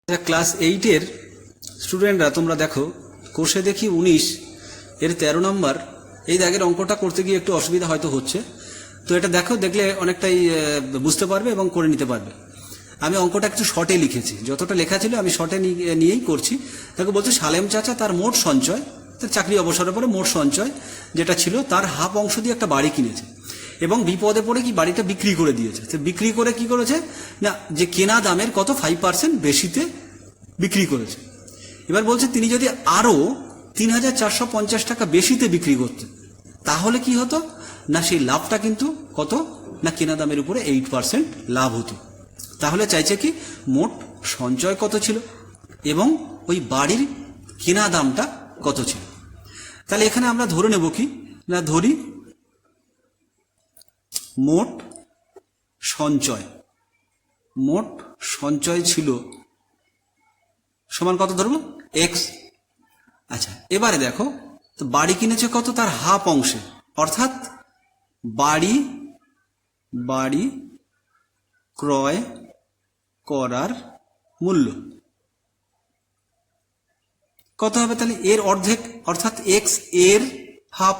Class 8-এর স্টুডেন্টরা তোমরা দেখো কোষে দেখি 19 এর 13 নম্বর এই দাগের অঙ্কটা করতে গিয়ে একটু অসুবিধা হয়তো হচ্ছে। তো এটা দেখো, দেখলে অনেকটাই বুঝতে পারবে এবং করে নিতে পারবে। আমি অঙ্কটা একটু শর্টে লিখেছি, যতটা লেখা ছিল আমি শর্টে নিয়েই করছি। দেখো বলছে সালেম চাচা তার মোট সঞ্চয়, তার চাকরি অবসরের পরে মোট সঞ্চয় যেটা ছিল তার হাফ অংশ দিয়ে একটা বাড়ি কিনেছে এবং বিপদে পড়ে কি বাড়িটা বিক্রি করে দিয়েছে। তো বিক্রি করে কি করেছে না, যে কেনা দামের কত 5% বেশিতে বিক্রি করেছে। এবার বলছে তিনি যদি আরো 3,450 টাকা বেশিতে বিক্রি করতেন তাহলে কি হতো না, সেই লাভটা কিন্তু কত না, কেনা দামের উপরে 8% লাভ হতো। তাহলে চাইছে কি মোট সঞ্চয় কত ছিল এবং ওই বাড়ির কেনা দামটা কত ছিল। তাহলে এখানে আমরা ধরে নেব কি না, ধরি মোট সঞ্চয় ছিল সমান কত ধরবো, এক্স। আচ্ছা, এবারে দেখো তো বাড়ি কিনেছে কত, তার হাফ অংশে, অর্থাৎ বাড়ি ক্রয় করার মূল্য কত হবে, তাহলে এর অর্ধেক অর্থাৎ এক্স এর হাফ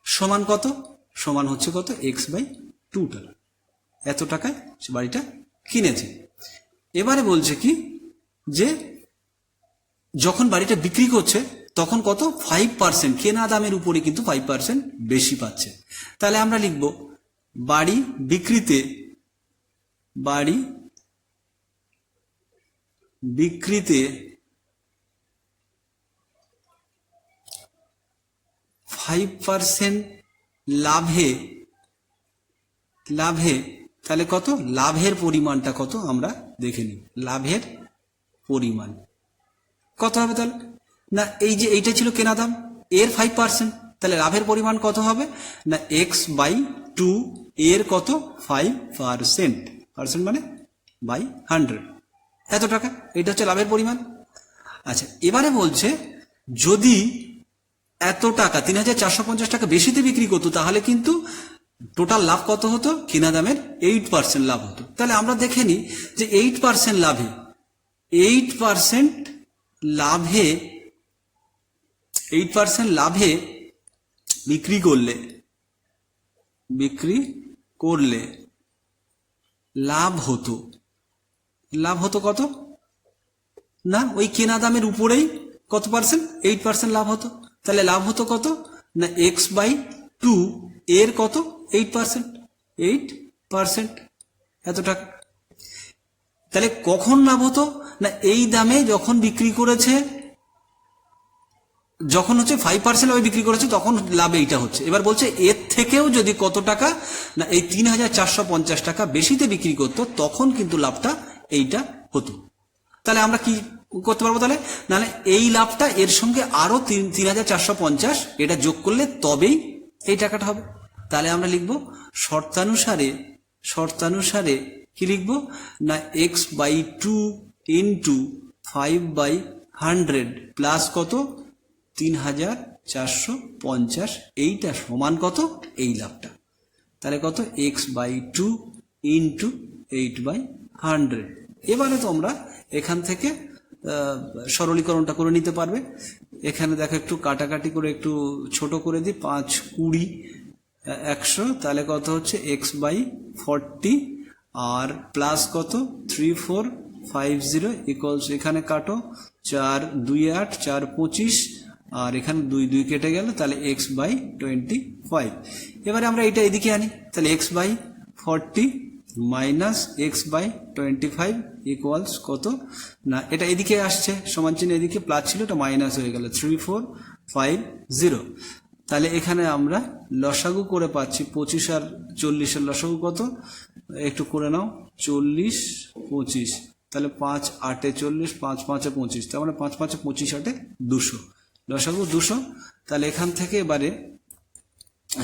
সমান কত, সমান হচ্ছে কত x/2 টাকা। এত টাকায় সে বাড়িটা কিনেছে। এবারে বলছে কি যে যখন বাড়িটা বিক্রি করছে তখন কত 5%, কেনা দামের উপরে কিন্তু 5% বেশি পাচ্ছে। তাহলে আমরা লিখব বাড়ি বিক্রিতে 5% লাভে তাহলে কত, লাভের পরিমাণটা কত আমরা দেখে নিই। লাভের পরিমাণ কত হবে, তাহলে না এই যে এইটা ছিল কেনা দাম এর 5%, তাহলে লাভের পরিমাণ কত হবে না x/2 এর কত 5%, মানে বাই 100, এত টাকা, এটা হচ্ছে লাভের পরিমাণ। আচ্ছা, এবারে বলছে যদি এত টাকা 3,450 টাকা বেশিতে বিক্রি করতো তাহলে কিন্তু টোটাল লাভ কত হতো, কেনা দামের 8% লাভ হতো। তাহলে আমরা দেখে নিই যে 8% লাভে বিক্রি করলে লাভ হতো কত না, ওই কেনা দামের উপরেই কত পার্সেন্ট, 8% লাভ হতো। তাহলে লাভ হতো কত না x/2 এর কত 8%, এত টাকা। তাহলে কখন লাভ হতো না, এই দামে যখন বিক্রি করেছে, যখন হচ্ছে 5% লাভে বিক্রি করেছে তখন লাভ এইটা হচ্ছে। এবার বলছে এর থেকেও যদি কত টাকা না, এই 3,450 টাকা বেশিতে বিক্রি করতো তখন কিন্তু লাভটা এইটা হতো। তাহলে আমরা কি করতে পারবো, তাহলে নাহলে এই লাভটা এর সঙ্গে আরো 3,450 এটা যোগ করলে তবেই এই টাকাটা হবে। তাহলে আমরা লিখবো শর্তানুসারে কি লিখবো না, x/2 ইন্টু 5/100 প্লাস কত 3,450, এইটা সমান কত এই লাভটা। তাহলে কত x/2 ইন্টু 8/100। এবারে তোমরা এখান থেকে সরলীকরণটা করে নিতে পারবে। এখানে দেখো একটু কাটাকাটি করে একটু ছোট করে দিই, 5, 20, 100, তাহলে কত হচ্ছে x/40 আর প্লাস কত 3450 ইকুয়ালস, এখানে কাটো 4, 2, 8, 4, 25 আর এখানে 2, 2 কেটে গেল, তাহলে x/25। এবারে আমরা এটা এদিকে আনি, তাহলে x/40 মাইনাস x/25 ইকুয়ালস কত না, এটা এদিকে আসছে সমান চিহ্ন, এদিকে প্লাস ছিল এটা মাইনাস হয়ে গেল 3450। তাহলে এখানে আমরা লসাগু করে পাচ্ছি 25 আর 40 এর লসাগু কত, একটু করে নাও 40, 25, তাহলে 5, 8 এ 40, 5, 5 এ 25, তার মানে 5, 5 এ 25, 8 এ 200, লসাগু 200। তাহলে এখান থেকে এবারে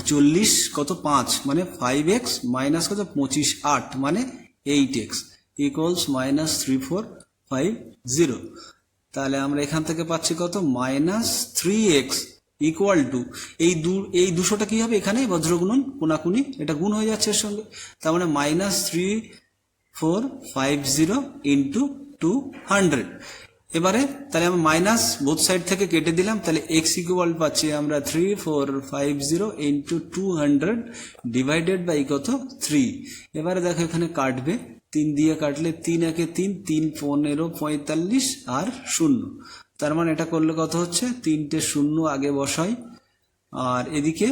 40 কত 5 মানে 5x মাইনাস কত 25, 8 মানে 8x ইকুয়ালস মাইনাস 3450। তাহলে আমরা এখান থেকে পাচ্ছি কত মাইনাস 3x ইকুয়াল টু এই 200টা কি হবে, এখানে বজ্রগুণন কোনাকুনি এটা গুণ হয়ে যাচ্ছে এর সঙ্গে, তার মানে -3450 ইন্টু 200। এবারে তাহলে আমরা মাইনাস বোথ সাইড থেকে কেটে দিলাম, তাহলে x ইকুয়াল পাচ্ছি আমরা 3450 ইন্টু 200 ডিভাইডেড বাই কত 3। এবারে দেখো এখানে কাটবে, 3 দিয়ে কাটলে 3 একে 3, 3 15 45 আর 0, তার মানে এটা করলে কত হচ্ছে 3টে 0 আগে বসাই, আর এদিকে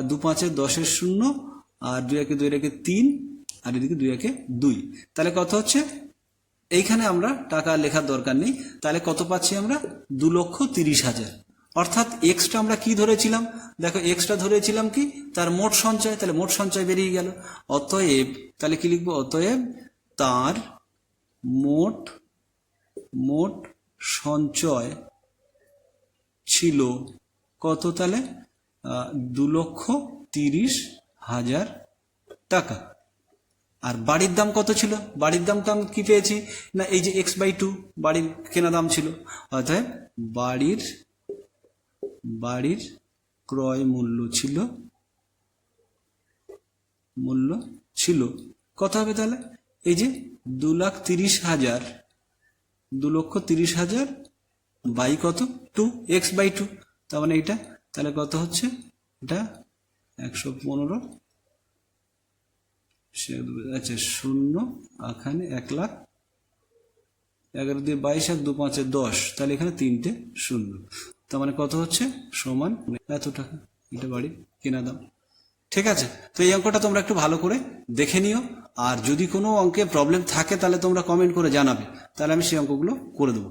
2 5 10 0, আর 2 একে 2 রেখে 3, আর এদিকে 2 একে 2, তাহলে কত হচ্ছে, এইখানে আমরা টাকা লেখার দরকার নেই, তাহলে কত পাচ্ছি আমরা 2,30,000। অর্থাৎ এক্সটা আমরা কি ধরেছিলাম, দেখো এক্সটা ধরেছিলাম কি তার মোট সঞ্চয়, তাহলে মোট সঞ্চয় বেরিয়ে গেল। অতএব তাহলে কি লিখবো, অতএব তার মোট সঞ্চয় ছিল কত, তাহলে 2,30,000 টাকা। আর বাড়ির দাম কত ছিল, বাড়ির দাম তো আমি কি পেয়েছি না, এই যে x/2 বাড়ির কেনা দাম ছিল, অর্থাৎ বাড়ির ক্রয় মূল্য ছিল কত হবে, তাহলে এই যে 2,30,000 বাই কত 2, x/2, তার মানে এটা তাহলে কত হচ্ছে, এটা 115, আচ্ছা 0, এখানে 1,11 দিয়ে 22 আর 2 5 10, তাহলে এখানে 3টে 0, তার মানে কত হচ্ছে সমান এত টাকা, এটা বাড়ির কেনা দাম। ঠিক আছে, তো এই অঙ্কটা তোমরা একটু ভালো করে দেখে নিও, আর যদি কোনো অঙ্কে প্রবলেম থাকে তাহলে তোমরা কমেন্ট করে জানাবে, তাহলে আমি সেই অঙ্কগুলো করে দেবো।